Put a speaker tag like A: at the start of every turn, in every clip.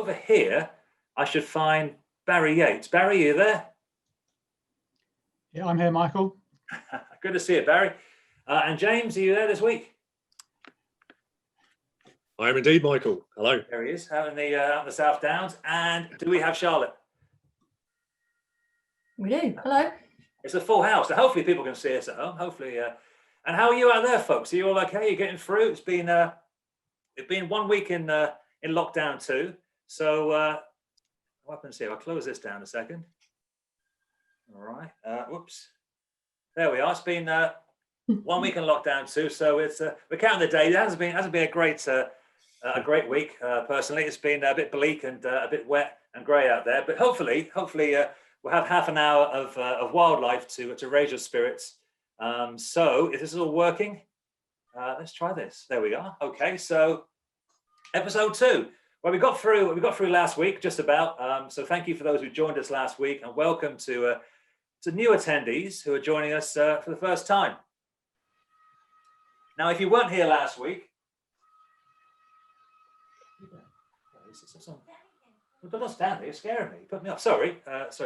A: over here, I should find Barry Yates. Barry, are you there?
B: Yeah, I'm here, Michael.
A: Good to see you, Barry. And James, are you there this week?
C: I am indeed, Michael. Hello.
A: There he is, out in the South Downs. And do we have Charlotte?
D: We do. Hello.
A: It's a full house. So hopefully people can see us at home. Hopefully. And how are you out there, folks? Are you all okay? You're getting through? It's been 1 week in lockdown too. So what happens here? I'll close this down a second. All right. Whoops. There we are. It's been 1 week in lockdown too. So it's we're counting the days. It hasn't been a great week. Personally, it's been a bit bleak and a bit wet and grey out there. But hopefully we'll have half an hour of wildlife to raise your spirits. So if this is all working, let's try this. There we are. Okay, so episode 2. Well, we got through last week just about. So thank you for those who joined us last week, and welcome to new attendees who are joining us for the first time. Now, if you weren't here last week, don't stand there, you're scaring me. You put me off. Sorry,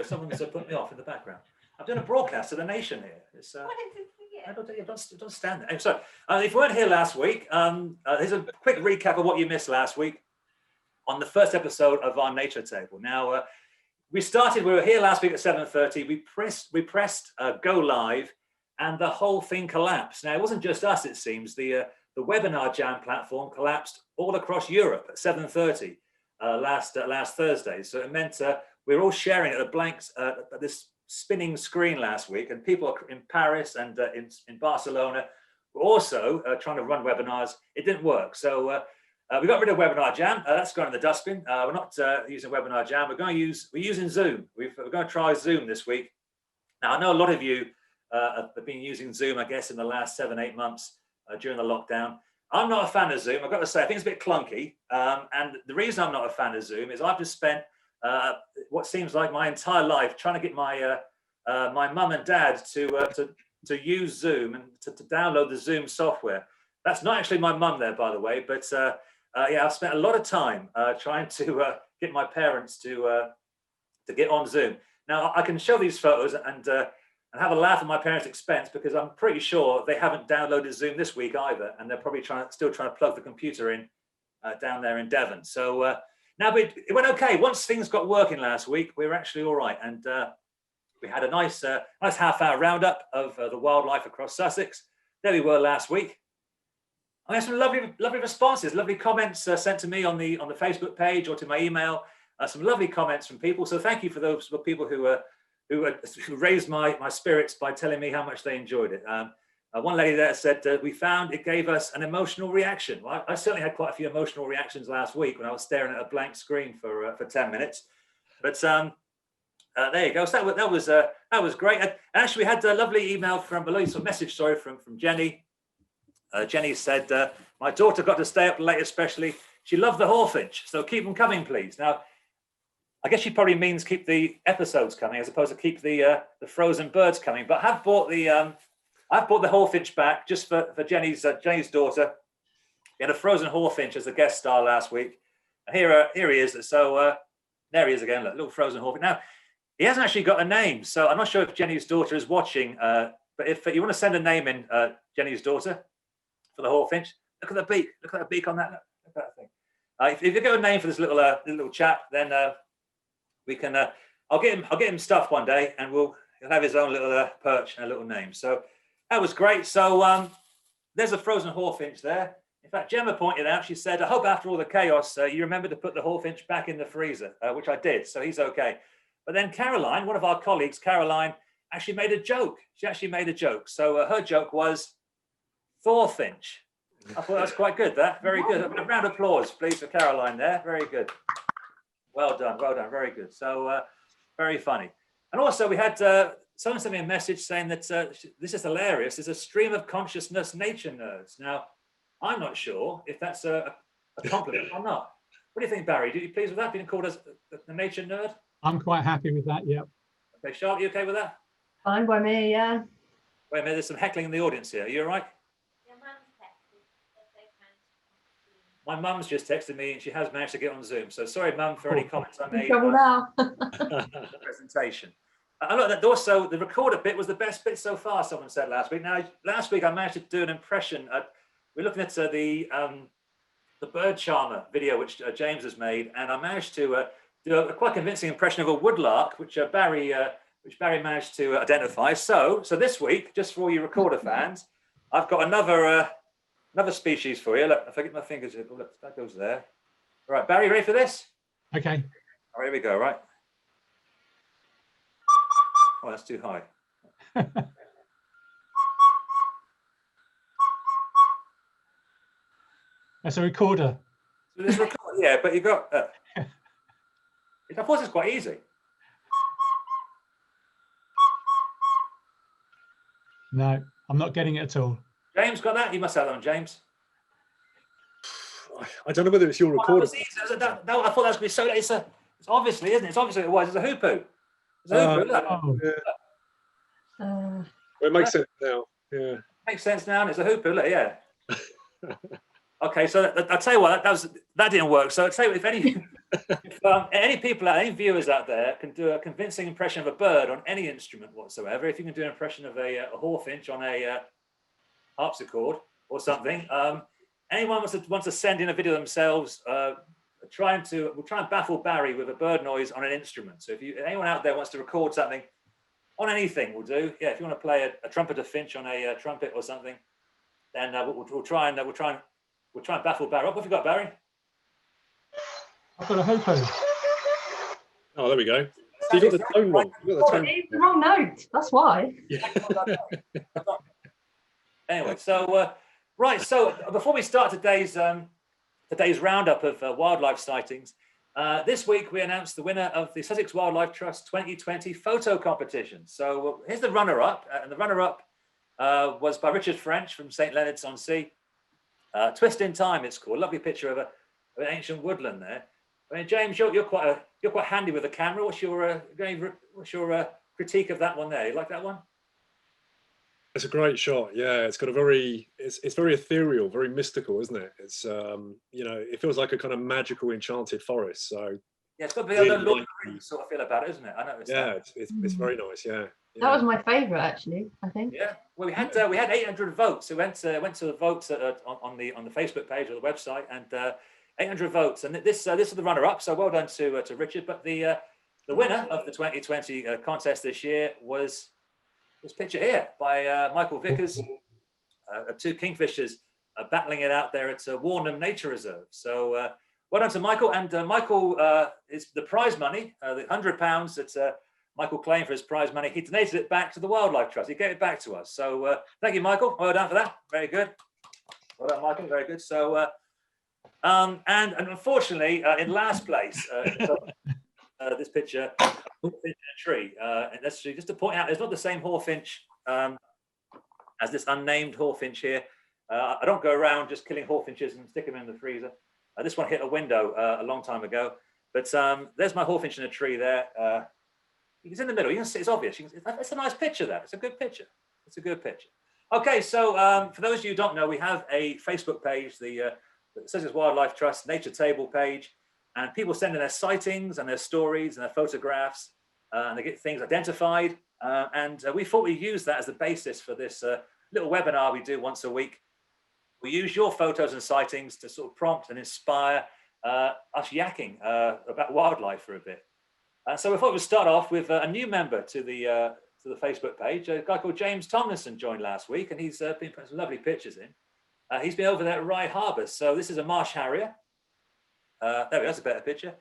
A: someone's put me off in the background. I'm doing a broadcast to the nation here. It's, don't stand there. So, if you weren't here last week, here's a quick recap of what you missed last week on the first episode of our nature table. Now, we were here last week at 7:30. We pressed go live, and the whole thing collapsed. Now, it wasn't just us, it seems. The webinar jam platform collapsed all across Europe at 7:30 last Thursday. So it meant we were all sharing at this spinning screen last week, and people in Paris and in Barcelona were also trying to run webinars. It didn't work. So we got rid of Webinar Jam. That's gone in the dustbin. We're not using Webinar Jam. We're using Zoom. We're going to try Zoom this week. Now, I know a lot of you have been using Zoom, I guess, in the last 7-8 months during the lockdown. I'm not a fan of Zoom. I've got to say, I think it's a bit clunky. And the reason I'm not a fan of Zoom is I've just spent what seems like my entire life trying to get my mum and dad to use Zoom and to download the Zoom software. That's not actually my mum there, by the way, but yeah, I've spent a lot of time trying to get my parents to get on Zoom. Now, I can show these photos and have a laugh at my parents' expense, because I'm pretty sure they haven't downloaded Zoom this week either, and they're probably still trying to plug the computer in down there in Devon. So now, but it went okay. Once things got working last week, we were actually all right, and we had a nice half-hour roundup of the wildlife across Sussex. There we were last week. I had some lovely responses, lovely comments sent to me on the Facebook page or to my email. Some lovely comments from people. So thank you for those people who raised my spirits by telling me how much they enjoyed it. One lady there said we found it gave us an emotional reaction. Well, I certainly had quite a few emotional reactions last week when I was staring at a blank screen for 10 minutes. But there you go. So that was great. And actually, we had a lovely email from a message, sorry, from Jenny. Jenny said, my daughter got to stay up late, especially. She loved the hawfinch, so keep them coming, please. Now, I guess she probably means keep the episodes coming as opposed to keep the frozen birds coming. But I've brought the hawfinch back just for Jenny's daughter. We had a frozen hawfinch as a guest star last week. Here he is. So there he is again, look, little frozen hawfinch. Now, he hasn't actually got a name, so I'm not sure if Jenny's daughter is watching. But if you want to send a name in, Jenny's daughter, for the hawfinch, look at the beak. Look at that beak on that. Look at that thing. If you've got a name for this little chap, then we can. I'll get him stuffed one day, and he'll have his own little perch and a little name. So that was great. So there's a frozen hawfinch there. In fact, Gemma pointed out. She said, "I hope after all the chaos, you remember to put the hawfinch back in the freezer," which I did. So he's okay. But then Caroline, one of our colleagues, Caroline, actually made a joke. She actually made a joke. So her joke was Thorfinch. I thought that's quite good. That very good. A round of applause, please, for Caroline there. Very good. Well done. Well done. Very good. So very funny. And also we had someone sent me a message saying that this is hilarious. There's a stream of consciousness nature nerds. Now, I'm not sure if that's a compliment or not. What do you think, Barry? Are you pleased with that, being called as the nature nerd?
B: I'm quite happy with that, yeah.
A: Okay, Charlotte, you okay with that?
D: Fine by me, yeah.
A: Wait a minute, there's some heckling in the audience here. Are you all right? my mum's just texted me and she has managed to get on Zoom. So sorry, Mum, for any comments I
D: In
A: made
D: trouble
A: on
D: now.
A: the presentation. Look, that also the recorder bit was the best bit so far. Someone said last week. Now, last week I managed to do an impression. We're looking at the bird charmer video which James has made, and I managed to do a quite convincing impression of a woodlark, which Barry managed to identify. So this week, just for all you recorder fans, I've got another species for you. Look, if I get my fingers, oh, look, that goes there. All right, Barry, ready for this?
B: Okay.
A: All right, here we go. Right. Oh, that's too high.
B: That's a recorder.
A: So this record, yeah, but you got. I thought it's quite easy.
B: No, I'm not getting it at all.
A: James got that. You must have that one, James.
C: I don't know whether it's your recorder.
A: I thought that was going to be so. It's obviously, isn't it? It's obviously it was. It's a hoopoo. It's a hoopoo. Look.
B: Oh,
C: Yeah.
D: Uh,
C: Well, it makes sense now. Yeah.
A: Makes sense now. And it's a hoopoo. Look, yeah. Okay, so I'll tell you what, that didn't work. So I'll tell you, if any people, any viewers out there can do a convincing impression of a bird on any instrument whatsoever, if you can do an impression of a hawfinch on a harpsichord or something, anyone wants to send in a video themselves, we'll try and baffle Barry with a bird noise on an instrument. So if anyone out there wants to record something on anything, we'll do. Yeah, if you want to play a trumpeter finch on a trumpet or something, then we'll try and baffle Barry. What have you got, Barry?
B: I've got a hopo.
C: Oh, there we go. So you got the tone wrong. You got the tone.
D: it's the wrong note. That's why.
C: Yeah.
A: Anyway, so right. So before we start today's roundup of wildlife sightings, this week we announced the winner of the Sussex Wildlife Trust 2020 photo competition. So here's the runner-up, and the runner-up was by Richard French from St Leonard's on Sea. Twist in Time, it's called. Lovely picture of an ancient woodland there. I mean, James, you're quite handy with the camera. What's your critique of that one there? You like that one?
C: It's a great shot. Yeah, it's got a it's very ethereal, very mystical, isn't it? It's it feels like a kind of magical, enchanted forest. So
A: yeah, it's got to be
C: really
A: a little
C: like
A: sort of feel about it, isn't it? I know.
C: Yeah, it's very nice. Yeah.
D: That was my favourite, actually, I think.
A: Yeah, well, we had 800 votes. We went to the votes on the Facebook page or the website, and 800 votes. And this is the runner-up. So well done to Richard. But the winner of the 2020 contest this year was this picture here by Michael Vickers, two kingfishers battling it out there at Warnham Nature Reserve. So well done to Michael. And Michael is the prize money, the £100 that Michael claimed for his prize money. He donated it back to the Wildlife Trust. He gave it back to us. So thank you, Michael. Well done for that. Very good. Well done, Michael. Very good. So and unfortunately, in last place, this picture, hawfinch in a tree. And that's just to point out, it's not the same hawfinch as this unnamed hawfinch here. I don't go around just killing hawfinches and stick them in the freezer. This one hit a window a long time ago. But there's my hawfinch in a tree there. He's in the middle. You can see it's obvious. It's a nice picture. That it's a good picture. It's a good picture. Okay, so for those of you who don't know, we have a Facebook page, the Sussex Wildlife Trust Nature Table page, and people send in their sightings and their stories and their photographs, and they get things identified. And we thought we'd use that as the basis for this little webinar we do once a week. We use your photos and sightings to sort of prompt and inspire us yakking about wildlife for a bit. So we thought we'd start off with a new member to the Facebook page. A guy called James Tomlinson joined last week, and he's been putting some lovely pictures in. He's been over there at Rye Harbour. So this is a Marsh Harrier. There we go, that's a better picture.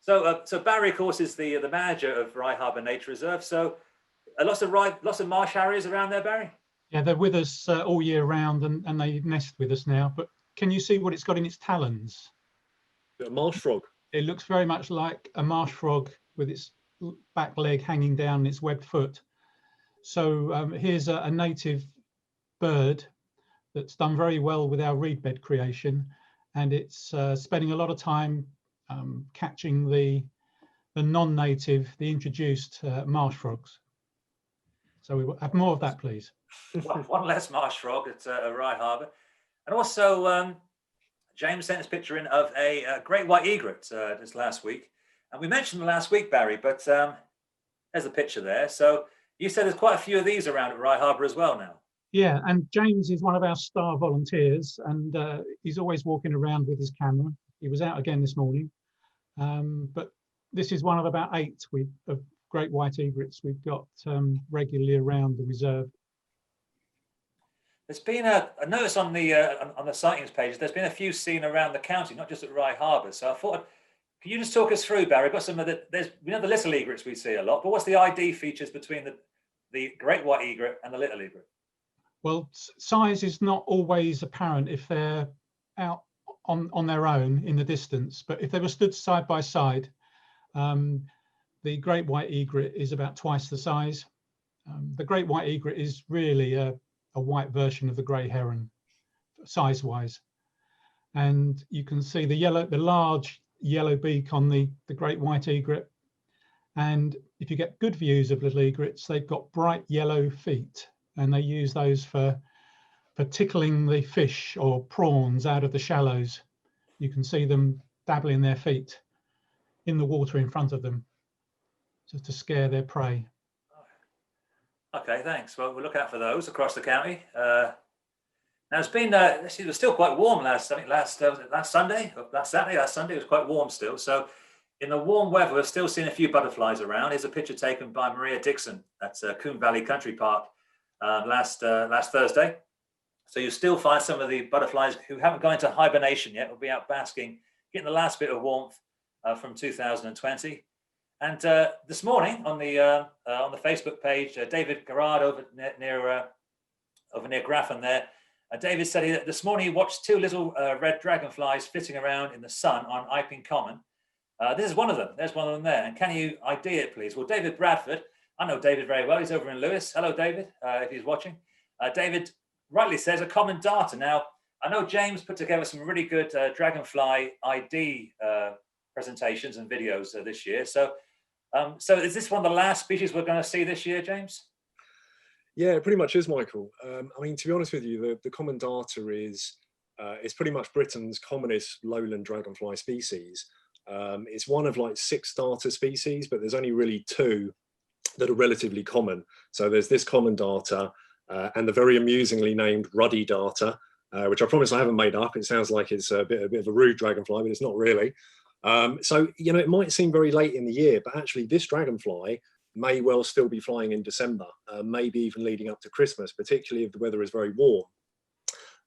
A: So Barry, of course, is the manager of Rye Harbour Nature Reserve. So lots of Marsh Harriers around there, Barry?
B: Yeah, they're with us all year round, and they nest with us now. But can you see what it's got in its talons?
C: A marsh frog.
B: It looks very much like a marsh frog with its back leg hanging down its webbed foot. So here's a native bird that's done very well with our reed bed creation, and it's spending a lot of time catching the non-native, the introduced marsh frogs. So we will have more of that, please.
A: One less marsh frog at Rye Harbour. And also, James sent us a picture in of a great white egret this last week. And we mentioned them last week, Barry, but there's a picture there. So you said there's quite a few of these around at Rye Harbour as well now.
B: Yeah, and James is one of our star volunteers, and he's always walking around with his camera. He was out again this morning, but this is one of about 8 of great white egrets we've got regularly around the reserve.
A: There's been a notice on the sightings page. There's been a few seen around the county, not just at Rye Harbour. So I thought, can you just talk us through, Barry? I've got some of we know the little egrets we see a lot, but what's the ID features between the great white egret and the little egret?
B: Well, size is not always apparent if they're out on their own in the distance, but if they were stood side by side, the great white egret is about twice the size. The great white egret is really a white version of the grey heron, size-wise, and you can see the large yellow beak on the great white egret. And if you get good views of little egrets, they've got bright yellow feet, and they use those for tickling the fish or prawns out of the shallows. You can see them dabbling their feet in the water in front of them just to scare their prey.
A: Okay, thanks. Well, we'll look out for those across the county. Now it's been it was still quite warm last Sunday it was quite warm still. So in the warm weather, we're still seeing a few butterflies around. Here's a picture taken by Maria Dixon at Coombe Valley Country Park last Thursday. So you still find some of the butterflies who haven't gone into hibernation yet will be out basking, getting the last bit of warmth from 2020. And this morning on the Facebook page, David Garrard over near Grafton there, David said that this morning he watched 2 little red dragonflies flitting around in the sun on Iping Common. This is one of them. There's one of them there. And can you ID it, please? Well, David Bradford, I know David very well. He's over in Lewis. Hello, David, if he's watching. David rightly says a common darter. Now, I know James put together some really good dragonfly ID presentations and videos this year. So is this one of the last species we're going to see this year, James?
C: Yeah, it pretty much is, Michael. I mean, to be honest with you, the common darter is pretty much Britain's commonest lowland dragonfly species. It's one of like 6 darter species, but there's only really 2 that are relatively common. So there's this common darter and the very amusingly named ruddy darter, which I promise I haven't made up. It sounds like it's a bit of a rude dragonfly, but it's not really. So, you know, it might seem very late in the year, but actually this dragonfly may well still be flying in December, maybe even leading up to Christmas, particularly if the weather is very warm.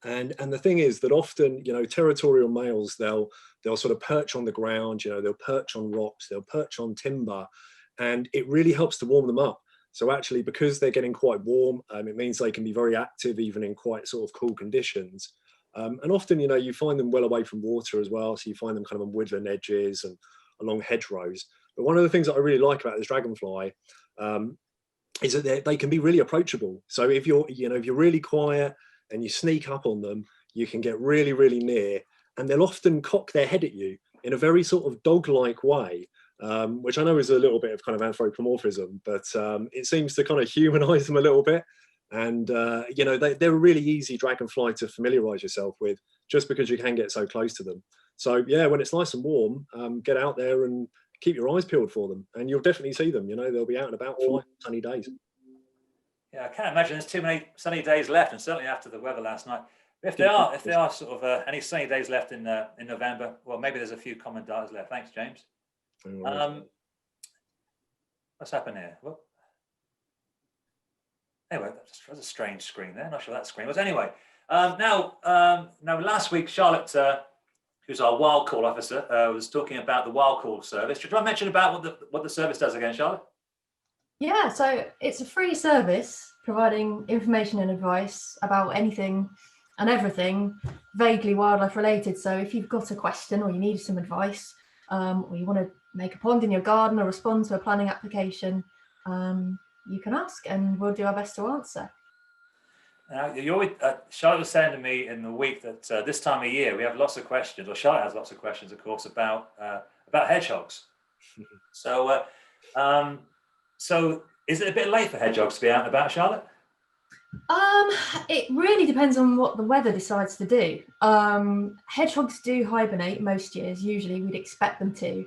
C: And the thing is that often, you know, territorial males, they'll sort of perch on the ground, you know, they'll perch on rocks, they'll perch on timber, and it really helps to warm them up. So actually, because they're getting quite warm, it means they can be very active even in quite sort of cool conditions. And often, you know, you find them well away from water as well. So you find them kind of on woodland edges and along hedgerows. But one of the things that I really like about this dragonfly is that they can be really approachable. So if you're really quiet and you sneak up on them, you can get really, really near, and they'll often cock their head at you in a very sort of dog-like way, which I know is a little bit of kind of anthropomorphism, but it seems to kind of humanize them a little bit. And, you know, they're a really easy dragonfly to familiarize yourself with just because you can get so close to them. So, yeah, when it's nice and warm, get out there and keep your eyes peeled for them, and you'll definitely see them. You know, they'll be out and about flying sunny days.
A: Yeah, I can't imagine there's too many sunny days left, and certainly after the weather last night. If there are sort of any sunny days left in November, well, maybe there's a few common darters left. Thanks, James. What's happened here? Well, anyway, that's a strange screen there. Not sure what that screen was. Anyway, now last week, Charlotte, who's our wild call officer, was talking about the wild call service. Should I mention about what the service does again, Charlotte?
D: Yeah, so it's a free service providing information and advice about anything and everything vaguely wildlife related. So if you've got a question or you need some advice, or you want to make a pond in your garden or respond to a planning application, you can ask and we'll do our best to answer.
A: Now, Charlotte was saying to me in the week that this time of year we have lots of questions, or Charlotte has lots of questions, of course, about hedgehogs. So is it a bit late for hedgehogs to be out and about, Charlotte?
D: It really depends on what the weather decides to do. Hedgehogs do hibernate most years. Usually, we'd expect them to.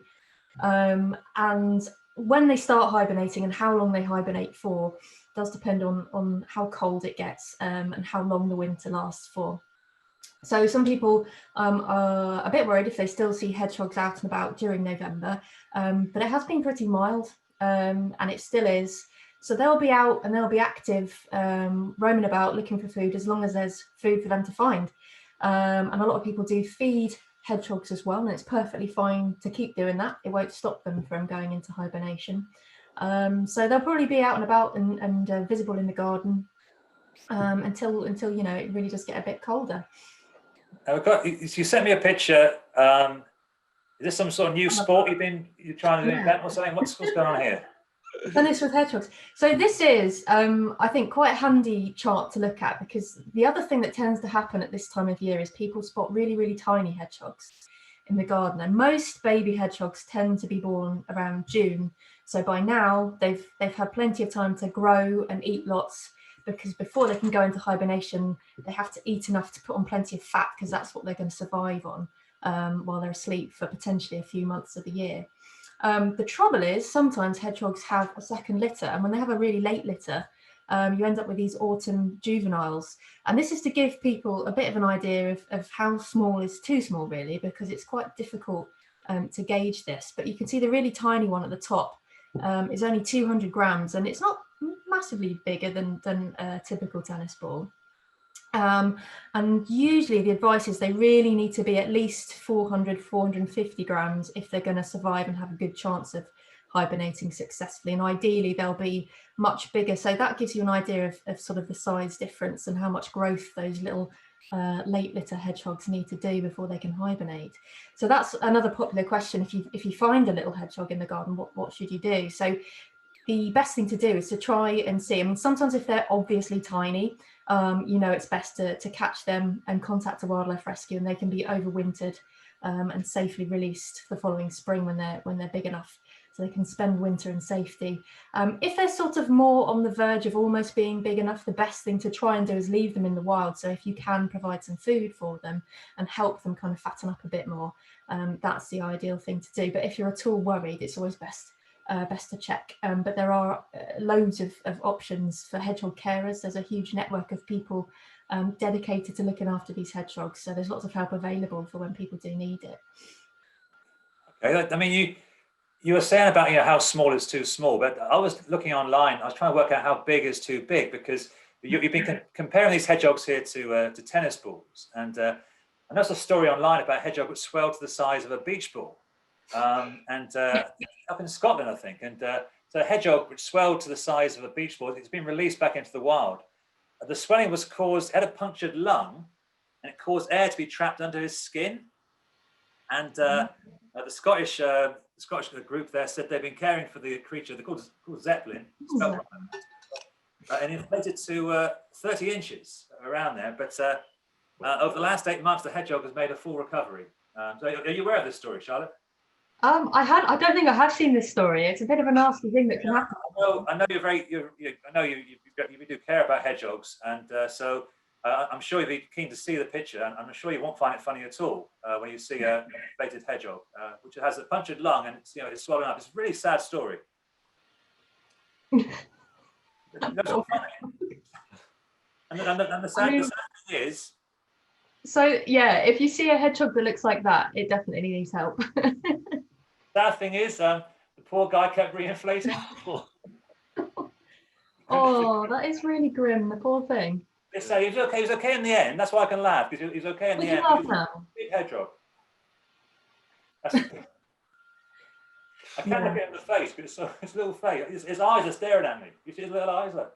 D: And when they start hibernating and how long they hibernate for does depend on how cold it gets and how long the winter lasts for. So some people are a bit worried if they still see hedgehogs out and about during November, but it has been pretty mild and it still is. So they'll be out and they'll be active, roaming about looking for food as long as there's food for them to find. And a lot of people do feed hedgehogs as well, and it's perfectly fine to keep doing that. It won't stop them from going into hibernation. So they'll probably be out and about and visible in the garden until you know it really does get a bit colder.
A: You sent me a picture. Is this some sort of new sport you're trying to invent or something? What's going on here?
D: Tennis with hedgehogs. So this is, I think, quite a handy chart to look at, because the other thing that tends to happen at this time of year is people spot really, really tiny hedgehogs in the garden. And most baby hedgehogs tend to be born around June. So by now they've had plenty of time to grow and eat lots, because before they can go into hibernation, they have to eat enough to put on plenty of fat, because that's what they're going to survive on while they're asleep for potentially a few months of the year. The trouble is sometimes hedgehogs have a second litter, and when they have a really late litter, you end up with these autumn juveniles. And this is to give people a bit of an idea of how small is too small, really, because it's quite difficult to gauge this. But you can see the really tiny one at the top is only 200 grams, and it's not massively bigger than a typical tennis ball. And usually the advice is they really need to be at least 450 grams if they're going to survive and have a good chance of hibernating successfully. And ideally they'll be much bigger. So that gives you an idea of sort of the size difference and how much growth those little late litter hedgehogs need to do before they can hibernate. So that's another popular question. If you find a little hedgehog in the garden, what should you do? So the best thing to do is to try and see. I mean, sometimes if they're obviously tiny, you know, it's best to catch them and contact a wildlife rescue, and they can be overwintered and safely released the following spring when they're big enough, so they can spend winter in safety. If they're sort of more on the verge of almost being big enough, the best thing to try and do is leave them in the wild. So if you can provide some food for them and help them kind of fatten up a bit more, that's the ideal thing to do. But if you're at all worried, it's always best to check. But there are loads of options for hedgehog carers. There's a huge network of people dedicated to looking after these hedgehogs. So there's lots of help available for when people do need it.
A: Okay, I mean, you were saying about how small is too small, but I was looking online. I was trying to work out how big is too big, because you've been comparing these hedgehogs here to tennis balls, and there's a story online about a hedgehog which swelled to the size of a beach ball. Up in Scotland, I think, and so a hedgehog which swelled to the size of a beach ball, it's been released back into the wild. The swelling was caused, had a punctured lung, and it caused air to be trapped under his skin. And the Scottish group there said they've been caring for the creature. They're called Zeppelin, and inflated to 30 inches around there. But over the last 8 months, the hedgehog has made a full recovery. So are you aware of this story, Charlotte?
D: I don't think I have seen this story. It's a bit of a nasty thing that can happen.
A: I know you do care about hedgehogs, and so I'm sure you'll be keen to see the picture, and I'm sure you won't find it funny at all when you see a inflated hedgehog, which has a punctured lung and it's swollen up. It's a really sad story. And the sad thing is.
D: So yeah, if you see a hedgehog that looks like that, it definitely needs help.
A: Sad thing is, the poor guy kept reinflating.
D: Oh, that is really grim. The poor thing.
A: They say he was okay. He was okay in the end. That's why I can laugh, because he's okay in the end.
D: Laugh now?
A: Big hedgehog. I can't look at him in the face, but his little face. His eyes are staring at me. You see his little eyes there.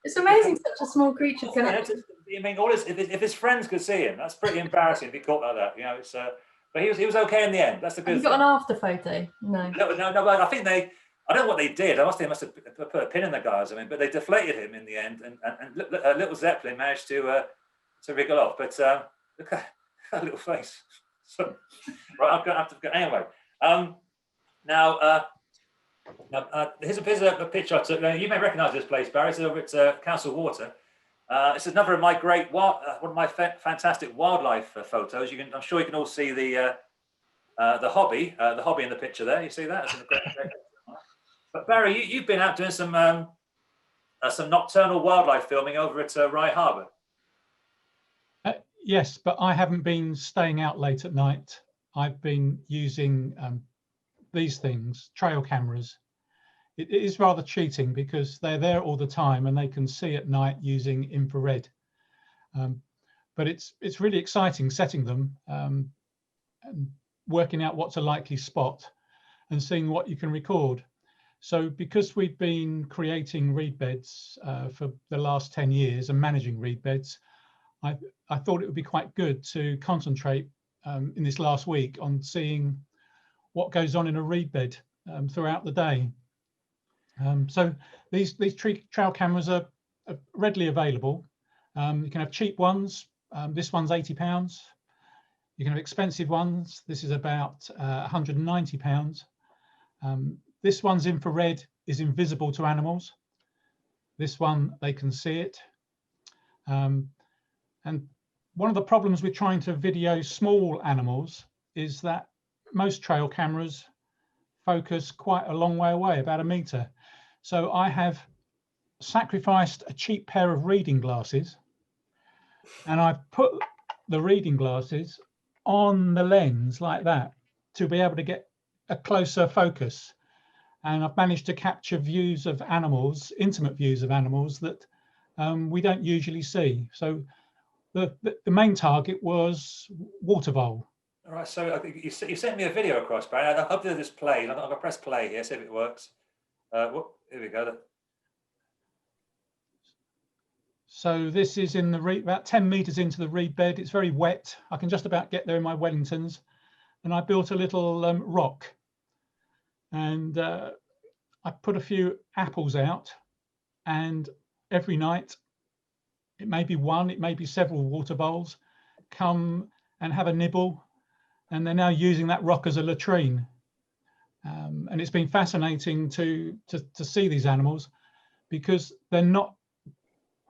D: It's amazing such a small creature can.
A: I mean, if his friends could see him, that's pretty embarrassing if he caught like that. It's. But he was okay in the end. That's the good.
D: Have you got an after photo? No.
A: No. But I think I don't know what they did. They must have put a pin in the guy or something. But they deflated him in the end, and little Zeppelin managed to wriggle off. But look at that little face. So, right, I'm gonna have to go anyway. Now, here's a picture I took. You may recognise this place, Barry. It's over at Castle Water. This is another of my great, one of my fantastic wildlife photos. I'm sure you can all see the hobby in the picture there. You see that? It's a great. But Barry, you've been out doing some nocturnal wildlife filming over at Rye Harbour.
B: Yes, but I haven't been staying out late at night. I've been using these things, trail cameras. It is rather cheating because they're there all the time and they can see at night using infrared. But it's really exciting setting them and working out what's a likely spot and seeing what you can record. So because we've been creating reed beds for the last 10 years and managing reed beds, I thought it would be quite good to concentrate in this last week on seeing what goes on in a reed bed throughout the day. So these trail cameras are readily available. You can have cheap ones. This one's £80. You can have expensive ones. This is about £190. This one's infrared, is invisible to animals. This one, they can see it. And one of the problems with trying to video small animals is that most trail cameras focus quite a long way away, about 1 metre. So I have sacrificed a cheap pair of reading glasses and I've put the reading glasses on the lens like that to be able to get a closer focus. And I've managed to capture views of animals, intimate views of animals that we don't usually see. So the main target was water vole.
A: All right, so I think you sent me a video across, Barry. I hope that this plays. I'm going to press play here, see if it works. Here we go.
B: So this is in the reed, about 10 metres into the reed bed. It's very wet. I can just about get there in my Wellingtons. And I built a little rock. And I put a few apples out. And every night, it may be one, it may be several water voles, come and have a nibble. And they're now using that rock as a latrine. And it's been fascinating to see these animals because they're not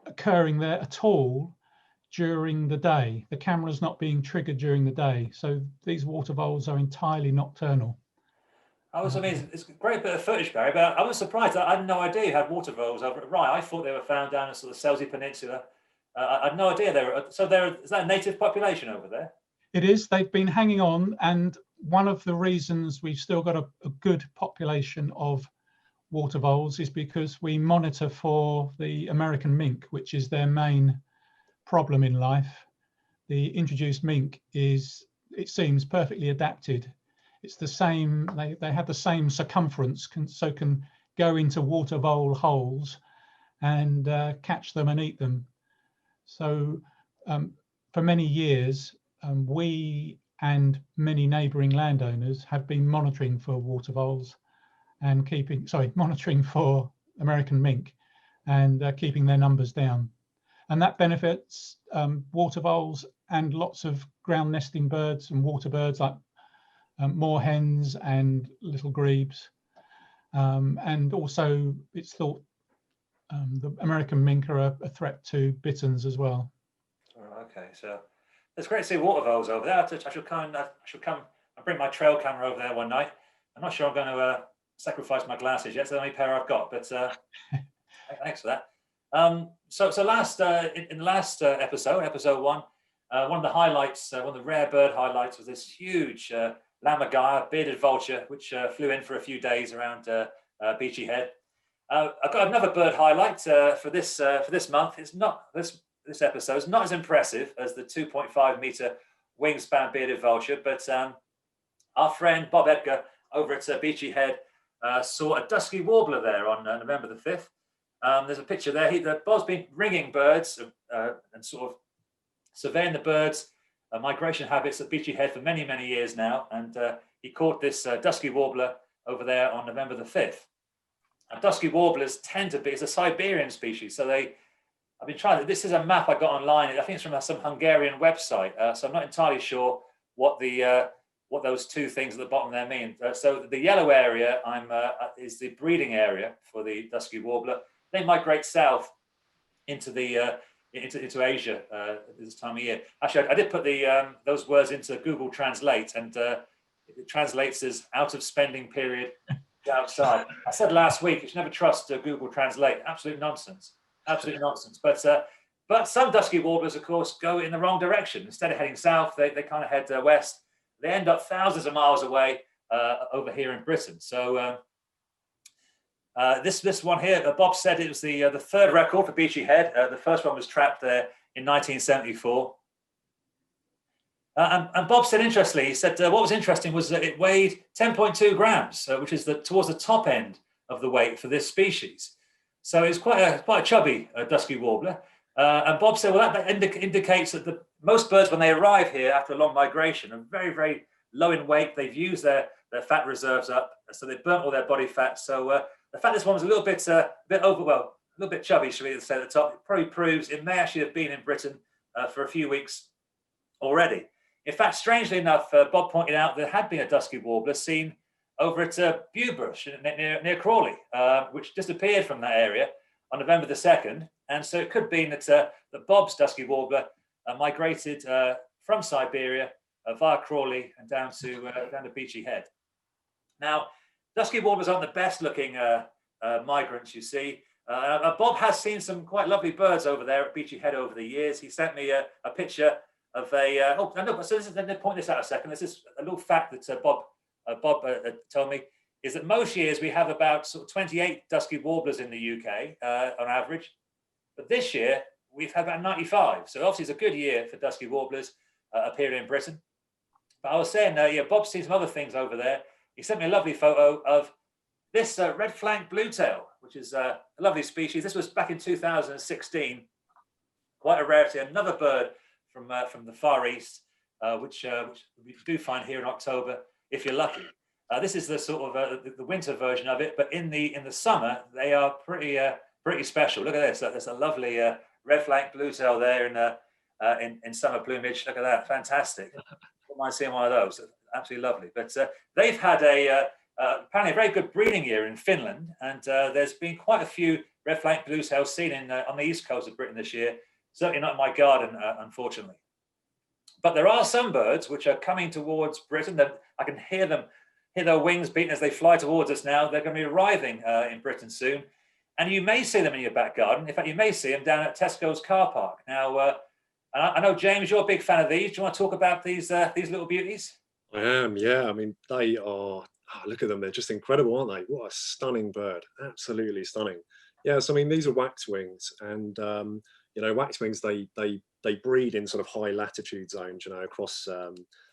B: occurring there at all during the day. The camera's not being triggered during the day. So these water voles are entirely nocturnal.
A: It's a great bit of footage, Barry, but I was surprised. I had no idea you had water voles over at Rye. I thought they were found down in sort of Selsey Peninsula. I had no idea they were. So is that a native population over there?
B: It is. They've been hanging on, and one of the reasons we've still got a good population of water voles is because we monitor for the American mink, which is their main problem in life. The introduced mink is, it seems, perfectly adapted. It's the same, they have the same circumference, so can go into water vole holes and catch them and eat them. So for many years, we and many neighbouring landowners have been monitoring for water voles and monitoring for American mink and keeping their numbers down. And that benefits water voles and lots of ground nesting birds and water birds like moorhens and little grebes. And also it's thought the American mink are a threat to bitterns as well.
A: Oh, okay, so it's great to see water voles over there. I shall come and bring my trail camera over there one night. I'm not sure I'm going to sacrifice my glasses yet. It's the only pair I've got, but thanks for that. So in the last episode, episode 1, one of the highlights, one of the rare bird highlights was this huge lammergeier, bearded vulture, which flew in for a few days around Beachy Head. I've got another bird highlight for this month. It's not this episode is not as impressive as the 2.5 metre wingspan bearded vulture, but our friend Bob Edgar over at Beachy Head saw a Dusky Warbler there on November the 5th. There's a picture there. Bob's been ringing birds and sort of surveying the birds' migration habits at Beachy Head for many, many years now, and he caught this Dusky Warbler over there on November the 5th. And Dusky Warblers tend to be, it's a Siberian species, so I've been trying, this is a map I got online, I think it's from some Hungarian website, so I'm not entirely sure what those two things at the bottom there mean. So the yellow area is the breeding area for the Dusky Warbler. They migrate south into the into Asia this time of year. Actually, I did put the those words into Google Translate, and it translates as out of spending period outside. I said last week you should never trust Google Translate. Absolute nonsense. Absolute nonsense. But some Dusky Warblers, of course, go in the wrong direction. Instead of heading south, they kind of head west. They end up thousands of miles away over here in Britain. So this one here, Bob said it was the third record for Beachy Head. The first one was trapped there in 1974. And Bob said, interestingly, he said what was interesting was that it weighed 10.2 grams, which is towards the top end of the weight for this species. So it's quite a chubby Dusky Warbler. And Bob said, well, that indicates that most birds, when they arrive here after a long migration, are very, very low in weight. They've used their fat reserves up, so they've burnt all their body fat. So the fact this one was a little bit a little bit chubby, should we say, at the top, it probably proves it may actually have been in Britain for a few weeks already. In fact, strangely enough, Bob pointed out there had been a Dusky Warbler seen over at Bewbush near Crawley, which disappeared from that area on November the 2nd. And so it could be that Bob's Dusky Warbler migrated from Siberia via Crawley and down to Beachy Head. Now, Dusky Warblers aren't the best looking migrants, you see. Bob has seen some quite lovely birds over there at Beachy Head over the years. He sent me a picture of so let me point this out a second. This is a little fact that Bob told me, is that most years we have about sort of 28 Dusky Warblers in the UK on average. But this year we've had about 95. So obviously it's a good year for Dusky Warblers up here in Britain. But I was saying, Bob's seen some other things over there. He sent me a lovely photo of this red-flanked bluetail, which is a lovely species. This was back in 2016. Quite a rarity. Another bird from the Far East, which we do find here in October, if you're lucky. This is the sort of the winter version of it, but in the summer they are pretty special. Look at this. There's a lovely red-flanked bluetail there in summer plumage. Look at that, fantastic. Wouldn't mind seeing one of those. Absolutely lovely. But they've had apparently a very good breeding year in Finland, and there's been quite a few red-flanked bluetails seen on the east coast of Britain this year. Certainly not in my garden, unfortunately. But there are some birds which are coming towards Britain. I can hear their wings beating as they fly towards us now. They're going to be arriving in Britain soon. And you may see them in your back garden. In fact, you may see them down at Tesco's car park. Now, I know, James, you're a big fan of these. Do you want to talk about these little beauties?
C: I am, yeah. I mean, they are, look at them. They're just incredible, aren't they? What a stunning bird. Absolutely stunning. Yeah, so I mean, these are waxwings, and waxwings, they breed in sort of high latitude zones, across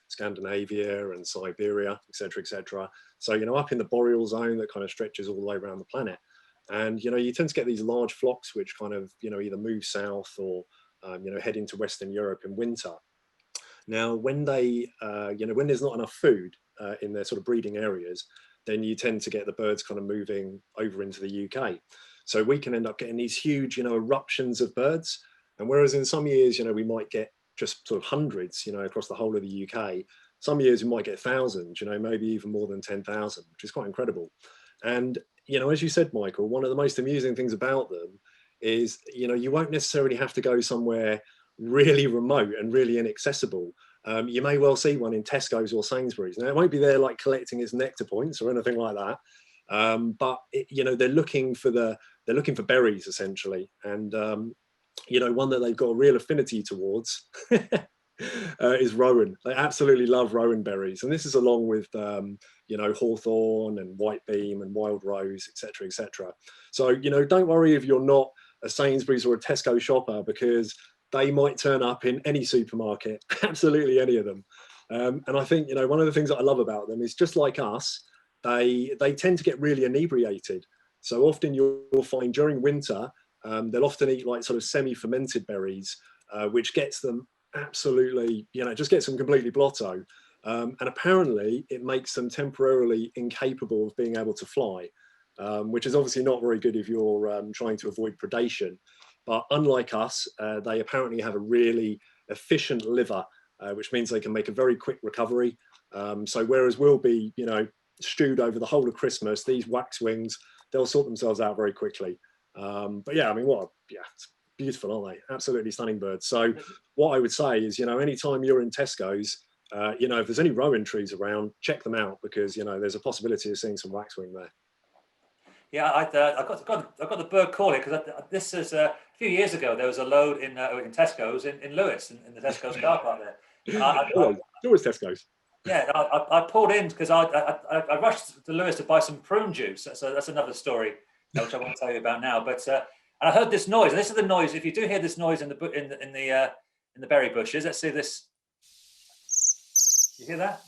C: Scandinavia and Siberia, etc., etc. So, up in the boreal zone that kind of stretches all the way around the planet. And, you tend to get these large flocks which kind of, either move south or, head into Western Europe in winter. Now, when they, when there's not enough food in their sort of breeding areas, then you tend to get the birds kind of moving over into the UK. So we can end up getting these huge, eruptions of birds. And whereas in some years, we might get just sort of hundreds, across the whole of the UK, some years we might get thousands, maybe even more than 10,000, which is quite incredible. And, as you said, Michael, one of the most amusing things about them is, you won't necessarily have to go somewhere really remote and really inaccessible. You may well see one in Tesco's or Sainsbury's. Now, it won't be there like collecting its nectar points or anything like that. But they're looking for berries essentially, and one that they've got a real affinity towards is rowan. They absolutely love rowan berries, and this is along with hawthorn and whitebeam and wild rose, etc., etc. So don't worry if you're not a Sainsbury's or a Tesco shopper, because they might turn up in any supermarket, absolutely any of them. And I think one of the things that I love about them is, just like us, they tend to get really inebriated. So often you'll find during winter, they'll often eat like sort of semi-fermented berries, which gets them absolutely, just gets them completely blotto. And apparently it makes them temporarily incapable of being able to fly, which is obviously not very good if you're trying to avoid predation. But unlike us, they apparently have a really efficient liver, which means they can make a very quick recovery. So whereas we'll be, stewed over the whole of Christmas, these waxwings, they'll sort themselves out very quickly. But yeah, I mean, beautiful, aren't they? Absolutely stunning birds. So what I would say is, you know, anytime you're in Tesco's, you know, if there's any rowan trees around, check them out, because, you know, there's a possibility of seeing some waxwing there.
A: Yeah, I got the bird call here because this is a few years ago. There was a load in Tesco's in Lewis, in the Tesco's car park there.
C: Always Tesco's.
A: Yeah, I pulled in because I rushed to Lewis to buy some prune juice. So that's another story which I won't tell you about now. But and I heard this noise, and this is the noise. If you do hear this noise in the berry bushes, let's see this. You hear that?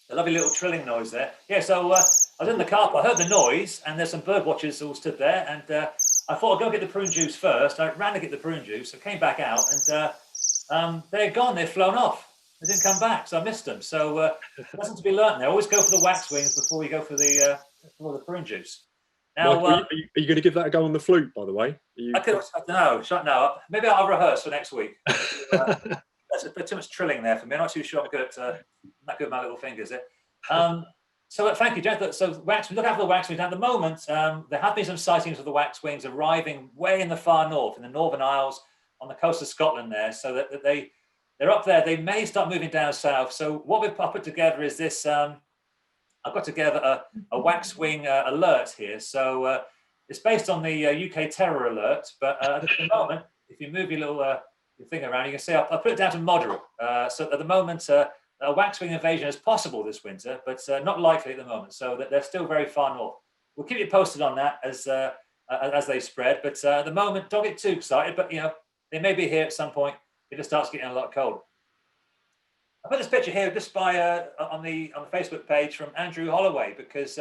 A: A lovely little trilling noise there. Yeah, so I was in the car park, I heard the noise, and there's some bird watchers all stood there, and I thought I'd go get the prune juice first. I ran to get the prune juice, I came back out, and they're gone, they've flown off. They didn't come back, so I missed them. So lesson to be learnt there. Always go for the waxwings before you go for the prune juice. Now,
C: Mike, are you going to give that a go on the flute, by the way?
A: I could, no, maybe I'll rehearse for next week. That's a bit too much trilling there for me. I'm not too sure I'm good at not good with my little fingers. So thank you, Jeff. So look out for the waxwings. At the moment, there have been some sightings of the waxwings arriving way in the far north, in the Northern Isles, on the coast of Scotland there. So that they're up there. They may start moving down south. So what we've put together is this. I've got together a waxwing alert here. So it's based on the UK terror alert. But at the moment, if you move your little your thing around, you can see I'll put it down to moderate. So at the moment, a waxwing invasion is possible this winter, but not likely at the moment. So that they're still very far north. We'll keep you posted on that as they spread. But at the moment, don't get too excited. But you know, they may be here at some point if it starts getting a lot colder. I put this picture here just by on the Facebook page from Andrew Holloway, because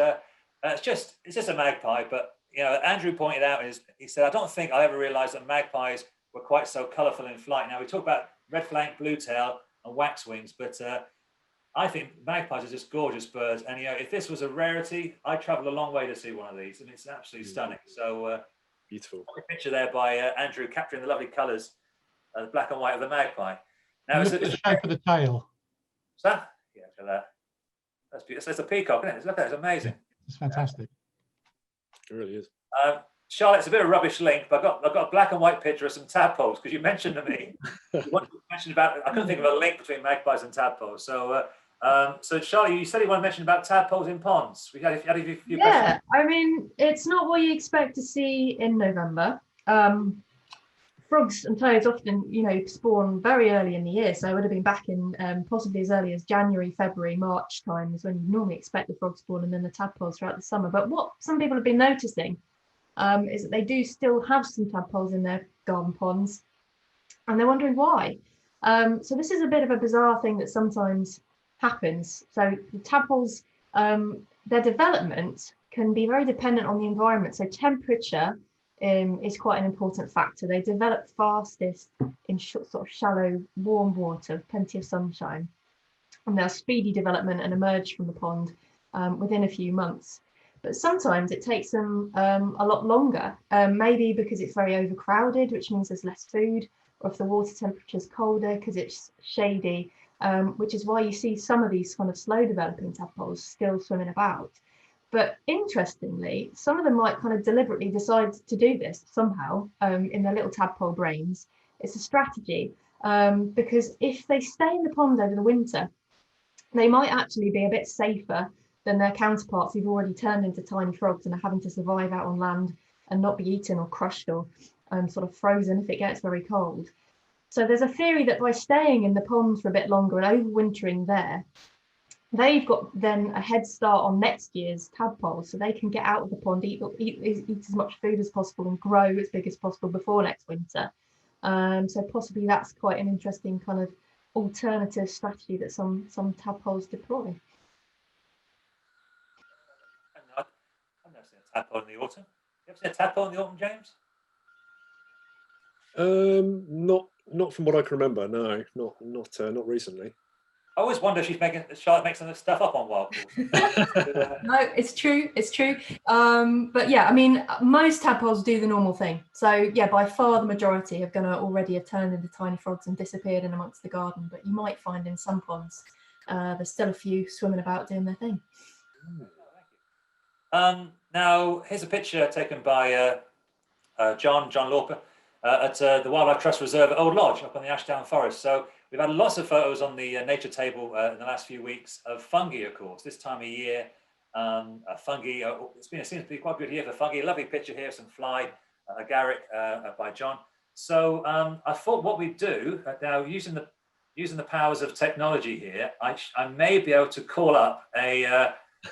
A: it's just a magpie. But you know, Andrew pointed out he said, I don't think I ever realised that magpies were quite so colourful in flight. Now we talk about red flank, blue tail, and waxwings, but I think magpies are just gorgeous birds. And you know, if this was a rarity, I'd travel a long way to see one of these. I mean, it's absolutely stunning. So
C: beautiful.
A: A picture there by Andrew capturing the lovely colours, the black and white of the magpie. Now
B: Look at the shape of the tail.
A: What's that? Yeah, look at that. That's beautiful. It's a peacock, isn't it? Look at that. It's amazing.
B: It's fantastic.
C: It really is.
A: Charlotte, it's a bit of a rubbish link, but I've got a black and white picture of some tadpoles, because you mentioned to me. You mentioned about, I couldn't think of a link between magpies and tadpoles. So, so Charlotte, you said you want to mention about tadpoles in ponds. We had a few
D: Yeah,
A: questions.
D: I mean, it's not what you expect to see in November. Frogs and toads often, you know, spawn very early in the year, so it would have been back in possibly as early as January, February, March time is when you normally expect the frog spawn, and then the tadpoles throughout the summer. But what some people have been noticing is that they do still have some tadpoles in their garden ponds, and they're wondering why. So this is a bit of a bizarre thing that sometimes happens. So the tadpoles, their development can be very dependent on the environment. So temperature is quite an important factor. They develop fastest in sort of shallow, warm water, plenty of sunshine, and they'll speedy development and emerge from the pond within a few months. But sometimes it takes them a lot longer, maybe because it's very overcrowded, which means there's less food, or if the water temperature is colder because it's shady, which is why you see some of these kind of slow developing tadpoles still swimming about. But interestingly, some of them might kind of deliberately decide to do this somehow in their little tadpole brains. It's a strategy, because if they stay in the pond over the winter, they might actually be a bit safer than their counterparts who've already turned into tiny frogs and are having to survive out on land and not be eaten or crushed or sort of frozen if it gets very cold. So there's a theory that by staying in the pond for a bit longer and overwintering there, they've got then a head start on next year's tadpoles, so they can get out of the pond, eat as much food as possible and grow as big as possible before next winter. So possibly that's quite an interesting kind of alternative strategy that some tadpoles deploy.
A: I've never seen a tadpole in the autumn. You ever seen a tadpole in the autumn, James?
C: Not from what I can remember. No, not recently.
A: I always wonder if Charlotte makes some stuff up on wild calls.
D: No, it's true. But yeah, I mean, most tadpoles do the normal thing. So yeah, by far the majority are going to already have turned into tiny frogs and disappeared in amongst the garden. But you might find in some ponds, there's still a few swimming about doing their thing.
A: Now, here's a picture taken by John Lauper at the Wildlife Trust Reserve at Old Lodge up on the Ashdown Forest. So we've had lots of photos on the nature table in the last few weeks of fungi, of course. This time of year, fungi, it seems to be quite a good year for fungi. A lovely picture here, some fly, agaric by John. So I thought what we'd do, now using the powers of technology here, I may be able to call up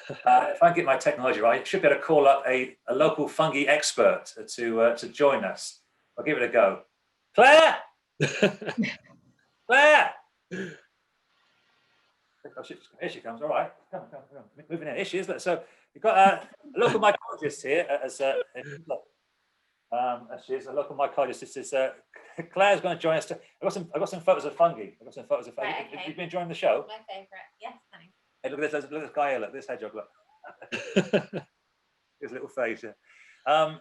A: if I get my technology right, I should be able to call up a local fungi expert to join us. I'll give it a go. Claire! Claire! Oh, here she comes. All right. Come on. Moving in. Here she is. So we've got a local mycologist here. She's a local mycologist. This is Claire's going to join us. I've got some photos of fungi. Right, okay. You've been enjoying the show?
E: My favourite. Yes, thanks.
A: Hey, look at this. Look at this guy here. Look, this hedgehog. Look. His little face. Yeah.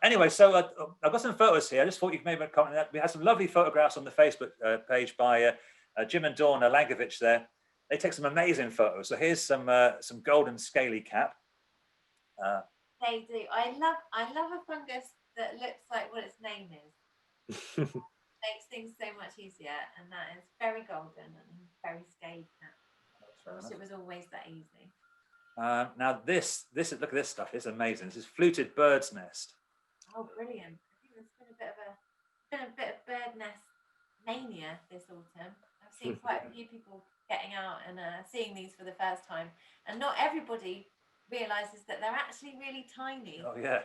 A: Anyway, so I've got some photos here. I just thought you could maybe comment on that. We had some lovely photographs on the Facebook page by Jim and Dawn Lankovich there. They take some amazing photos. So here's some golden scaly cap.
E: They do. I love a fungus that looks like what its name is. Makes things so much easier, and that is very golden and very scaly cap. It was always that easy.
A: Now this is, look at this stuff. It's amazing. This is fluted bird's nest.
E: Oh, brilliant! I think there's been a bit of bird nest mania this autumn. I've seen quite a few people getting out and seeing these for the first time, and not everybody realizes that they're actually really tiny.
A: Oh yeah.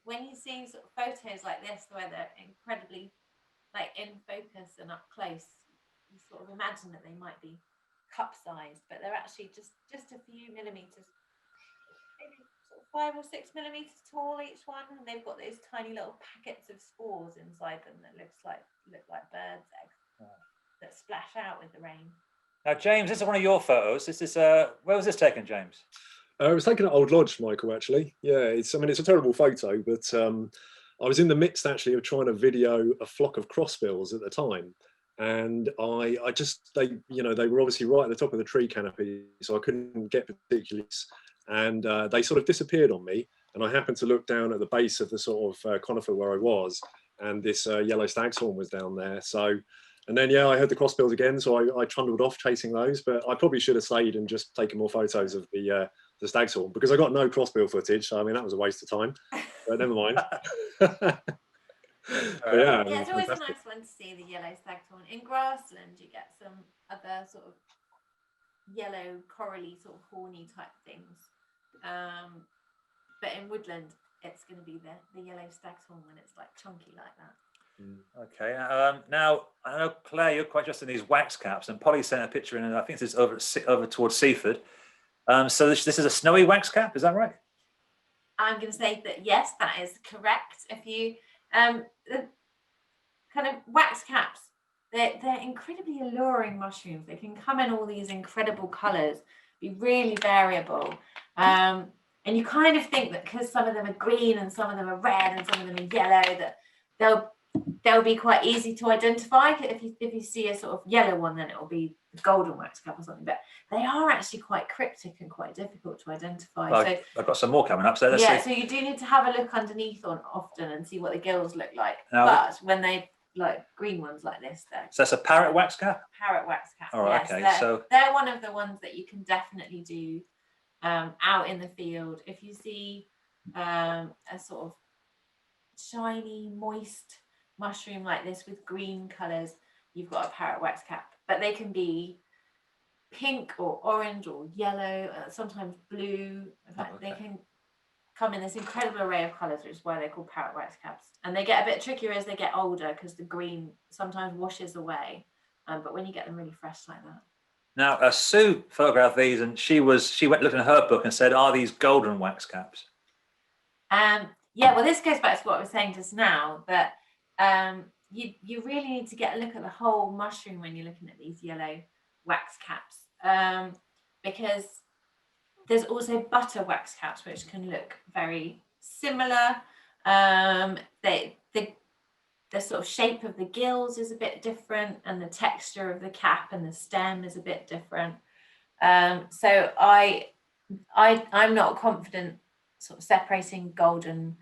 E: When you see sort of photos like this, where they're incredibly like in focus and up close, you sort of imagine that they might be cup-sized, but they're actually just a few millimeters, maybe sort of 5 or 6 millimeters tall each one, and they've got those tiny little packets of spores inside them that look like birds' eggs that splash out with the rain.
A: Now, James, this is one of your photos. This is where was this taken, James?
C: It was taken at Old Lodge, Michael, actually. Yeah, it's a terrible photo, but I was in the midst actually of trying to video a flock of crossbills at the time. And they were obviously right at the top of the tree canopy, so I couldn't get particularly, and they sort of disappeared on me. And I happened to look down at the base of the sort of conifer where I was, and this yellow stag's horn was down there. So, and then I heard the crossbills again, so I trundled off chasing those. But I probably should have stayed and just taken more photos of the stag's horn, because I got no crossbill footage. So I mean, that was a waste of time. But never mind.
E: Yeah, it's always a nice one to see the yellow staghorn. In grassland, you get some other sort of yellow corally sort of horny type things, but in woodland, it's going to be the yellow staghorn when it's like chunky like that.
A: Okay. Now I know, Claire, you're quite interested in these wax caps, and Polly sent a picture in, and I think this is over towards Seaford. So this is a snowy wax cap. Is that right?
E: I'm going to say that yes, that is correct. If you the kind of wax caps, they're incredibly alluring mushrooms. They can come in all these incredible colours, be really variable, and you kind of think that because some of them are green and some of them are red and some of them are yellow, that they'll be quite easy to identify. If you see a sort of yellow one, then it will be the golden wax cap or something. But they are actually quite cryptic and quite difficult to identify.
A: Well,
E: so
A: I've got some more coming up. So let's see.
E: So you do need to have a look underneath often and see what the gills look like.
A: Now,
E: but when they like green ones like this,
A: so that's a parrot wax cap.
E: Parrot wax cap.
A: All right.
E: Yes,
A: okay.
E: They're one of the ones that you can definitely do out in the field. If you see a sort of shiny, moist mushroom like this with green colours, you've got a parrot wax cap. But they can be pink or orange or yellow, sometimes blue. In fact, they can come in this incredible array of colours, which is why they're called parrot wax caps. And they get a bit trickier as they get older because the green sometimes washes away. But when you get them really fresh like that.
A: Now, Sue photographed these, and she went looking at her book and said, "Are these golden wax caps?"
E: Yeah. Well, this goes back to what I was saying just now, that you really need to get a look at the whole mushroom when you're looking at these yellow wax caps, because there's also butter wax caps which can look very similar. The sort of shape of the gills is a bit different, and the texture of the cap and the stem is a bit different. So I'm not confident sort of separating golden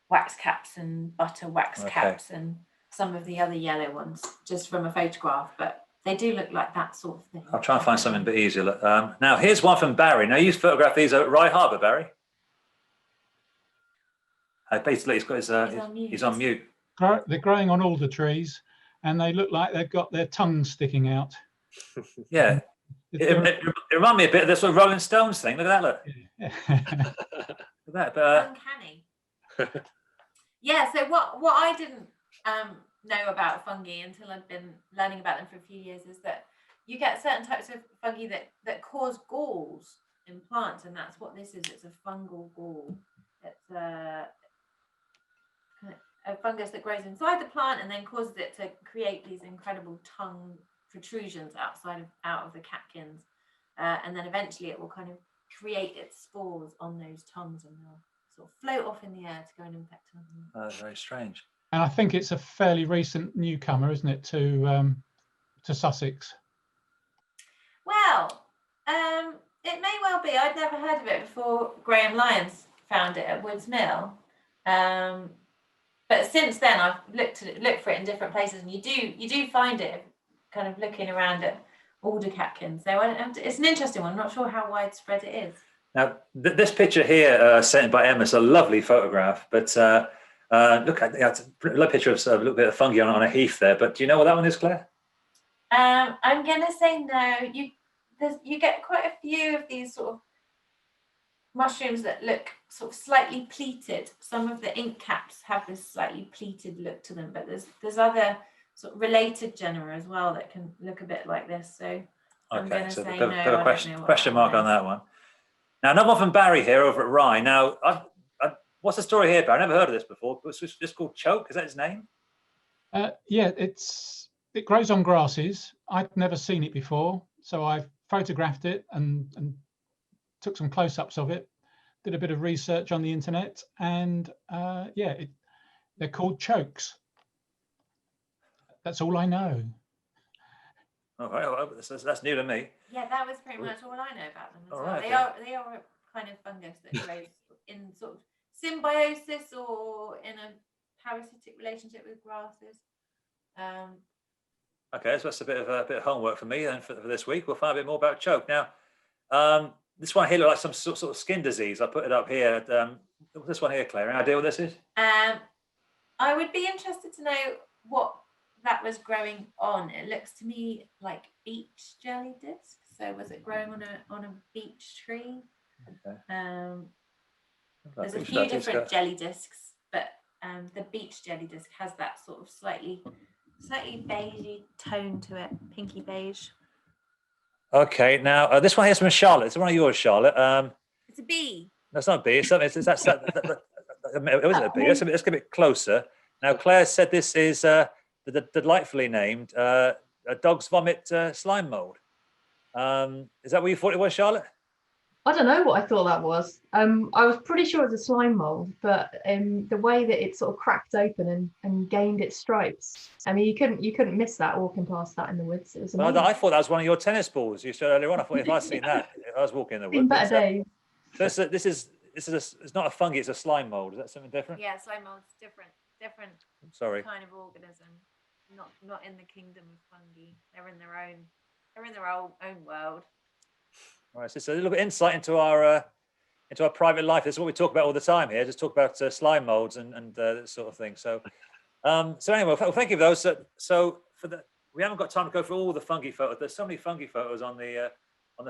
E: wax caps and butter wax caps and some of the other yellow ones just from a photograph, but they do look like that sort of thing.
A: I'll try and find something a bit easier. Now, here's one from Barry. Now, you photographed these at Rye Harbour, Barry. Basically, he's on mute.
B: They're growing on all the trees, and they look like they've got their tongues sticking out.
A: Yeah. It reminded me a bit of the sort of Rolling Stones thing. Look at that, look. Look at that.
E: Uncanny. Yeah, so what I didn't know about fungi until I'd been learning about them for a few years is that you get certain types of fungi that cause galls in plants, and that's what this is. It's a fungal gall. It's a fungus that grows inside the plant and then causes it to create these incredible tongue protrusions out of the catkins, and then eventually it will kind of create its spores on those tongues, and they'll sort of float off in the air to go and infect them.
A: Very strange.
B: And I think it's a fairly recent newcomer, isn't it, to Sussex?
E: Well, it may well be. I'd never heard of it before Graham Lyons found it at Woods Mill. But since then, I've looked for it in different places, and you do find it kind of looking around at alder catkins. So it's an interesting one. I'm not sure how widespread it is.
A: Now, this picture here sent by Emma is a lovely photograph, but look at it's a lovely picture of a little bit of fungi on a heath there. But do you know what that one is, Claire?
E: I'm going to say no. You get quite a few of these sort of mushrooms that look sort of slightly pleated. Some of the ink caps have this slightly pleated look to them, but there's other sort of related genera as well that can look a bit like this. So I'm going to say no.
A: Question mark on that one. Now, another one from Barry here over at Rye. Now, what's the story here, Barry? I never heard of this before. It's just called choke. Is that its name?
B: Yeah, it grows on grasses. I'd never seen it before, so I've photographed it and took some close-ups of it, did a bit of research on the internet, and they're called chokes. That's all I know.
A: All right, well, that's new to me.
E: Yeah, that was pretty much all I know about them as well.
A: Right,
E: they are a kind of fungus that grows in sort of symbiosis or in a parasitic relationship with grasses.
A: Okay, so that's a bit of homework for me then for this week. We'll find a bit more about choke. Now, this one here looks like some sort of skin disease. I put it up here. This one here, Claire, any idea what this is?
E: I would be interested to know what that was growing on. It looks to me like beech jelly disc. So was it growing on a beech tree?
A: Okay.
E: There's a few different jelly discs, but the beech jelly disc has that sort of slightly beigey tone to it, pinky beige.
A: Okay, now this one here's from Charlotte. It's one of yours, Charlotte.
E: It's a bee.
A: That's not a bee. It wasn't a bee. Let's get a bit closer. Now, Claire said this is the delightfully named a dog's vomit slime mold. Is that what you thought it was, Charlotte?
D: I don't know what I thought that was. I was pretty sure it was a slime mold, but the way that it sort of cracked open and gained its stripes, I mean, you couldn't miss that walking past that in the woods. It was amazing.
A: I thought that was one of your tennis balls you said earlier on. I thought if I'd seen that, I was walking in the woods.
D: Better days.
A: So this is it's not a fungi, it's a slime mold. Is that something different?
E: Yeah, slime mold's different
A: Sorry.
E: kind of organism. Not in the kingdom of fungi. They're in their own world.
A: All right, so it's a little bit insight into our private life. This is what we talk about all the time here. Just talk about slime molds and this sort of thing. So, anyway, well, thank you for those. So we haven't got time to go through all the fungi photos. There's so many fungi photos on the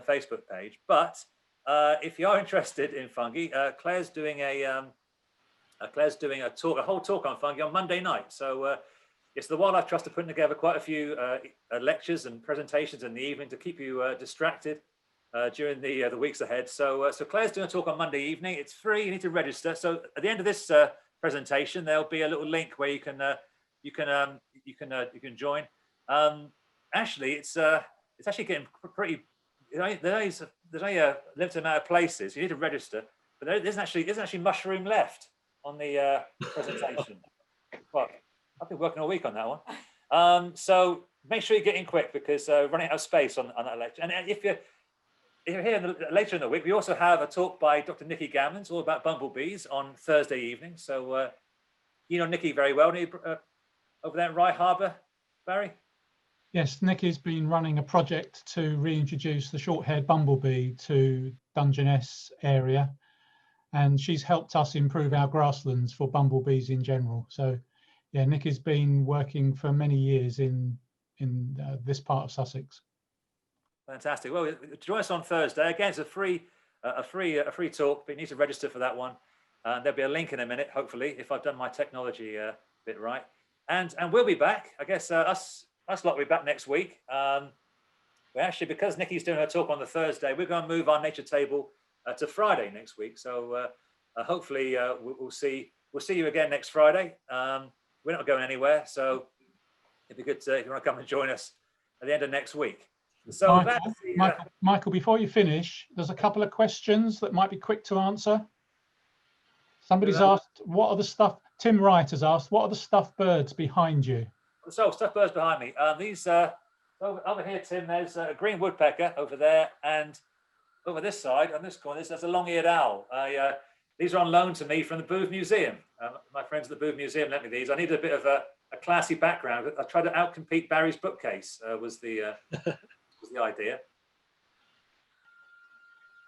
A: Facebook page. But if you are interested in fungi, Claire's doing a whole talk on fungi on Monday night. So it's the Wildlife Trust are putting together quite a few lectures and presentations in the evening to keep you distracted during the weeks ahead. So Claire's doing a talk on Monday evening. It's free. You need to register. So at the end of this presentation, there'll be a little link where you can join. Actually, it's actually getting pretty. There's only a limited amount of places. You need to register, but there isn't actually mushroom left on the presentation. Well, I've been working all week on that one. So make sure you get in quick because running out of space on that lecture. And if later in the week, we also have a talk by Dr. Nikki Gammons all about bumblebees on Thursday evening. So you know Nikki very well, over there in Rye Harbour, Barry?
B: Yes, Nikki's been running a project to reintroduce the short-haired bumblebee to Dungeness area, and she's helped us improve our grasslands for bumblebees in general. So yeah, Nikki's been working for many years in this part of Sussex.
A: Fantastic. Well, join us on Thursday. Again, it's a free talk, but you need to register for that one. There'll be a link in a minute, hopefully, if I've done my technology bit right. And we'll be back. I guess us lot will be back next week. We actually, because Nikki's doing her talk on the Thursday, we're going to move our nature table to Friday next week. So hopefully we'll see you again next Friday. We're not going anywhere, so it'd be good if you want to come and join us at the end of next week. So
B: Michael, before you finish, there's a couple of questions that might be quick to answer. Somebody's asked, what are the stuff? Tim Wright has asked, what are the stuffed birds behind you?
A: So stuffed birds behind me. These over here, Tim. There's a green woodpecker over there, and over this side, on this corner, there's a long-eared owl. These are on loan to me from the Booth Museum. My friends at the Booth Museum lent me these. I needed a bit of a classy background. I tried to outcompete Barry's bookcase. Was the idea.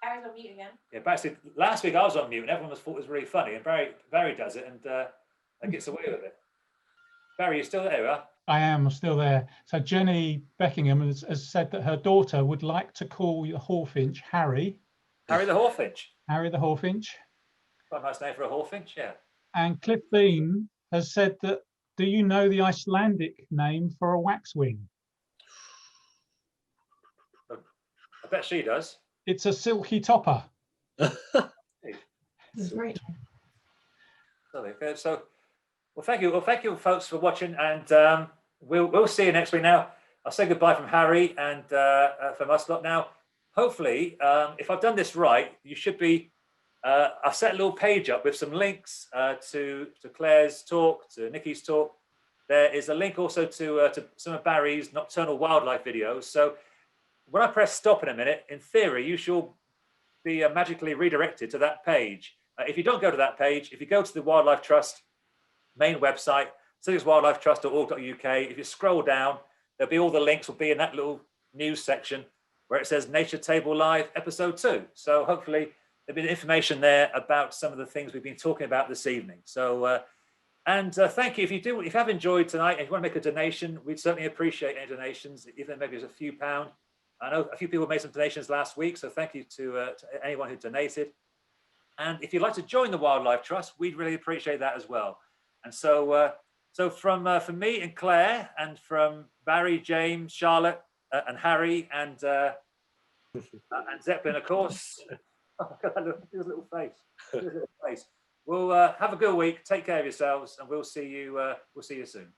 E: Barry's on mute again.
A: Yeah, basically, last week I was on mute and everyone thought it was really funny, and Barry does it and gets away with it. Barry, you still there?
B: I am still there. So Jenny Beckingham has said that her daughter would like to call the hawfinch Harry.
A: Harry the hawfinch.
B: Harry the hawfinch.
A: Quite a nice name for a hawfinch, yeah.
B: And Cliff Bean has said that, do you know the Icelandic name for a waxwing?
A: I bet she does.
B: It's a silky topper.
D: That's great.
A: So, well, thank you. Well, thank you, folks, for watching, and we'll see you next week. Now, I'll say goodbye from Harry and from us lot. Now, hopefully, if I've done this right, you should be. I've set a little page up with some links to Claire's talk, to Nikki's talk. There is a link also to some of Barry's nocturnal wildlife videos. So when I press stop in a minute, in theory, you shall be magically redirected to that page. If you don't go to that page, if you go to the Wildlife Trust main website, sussexwildlifetrust.org.uk, if you scroll down, there'll be all the links will be in that little news section where it says Nature Table Live Episode 2. So hopefully there'll be information there about some of the things we've been talking about this evening. So, thank you. If you have enjoyed tonight and if you want to make a donation, we'd certainly appreciate any donations, even maybe it's a few pound. I know a few people made some donations last week, so thank you to anyone who donated. And if you'd like to join the Wildlife Trust, we'd really appreciate that as well. And so, from me and Claire, and from Barry, James, Charlotte, and Harry, and Zeppelin, of course. Oh my God, look at his little face. His little face. We'll have a good week. Take care of yourselves, and we'll see you soon.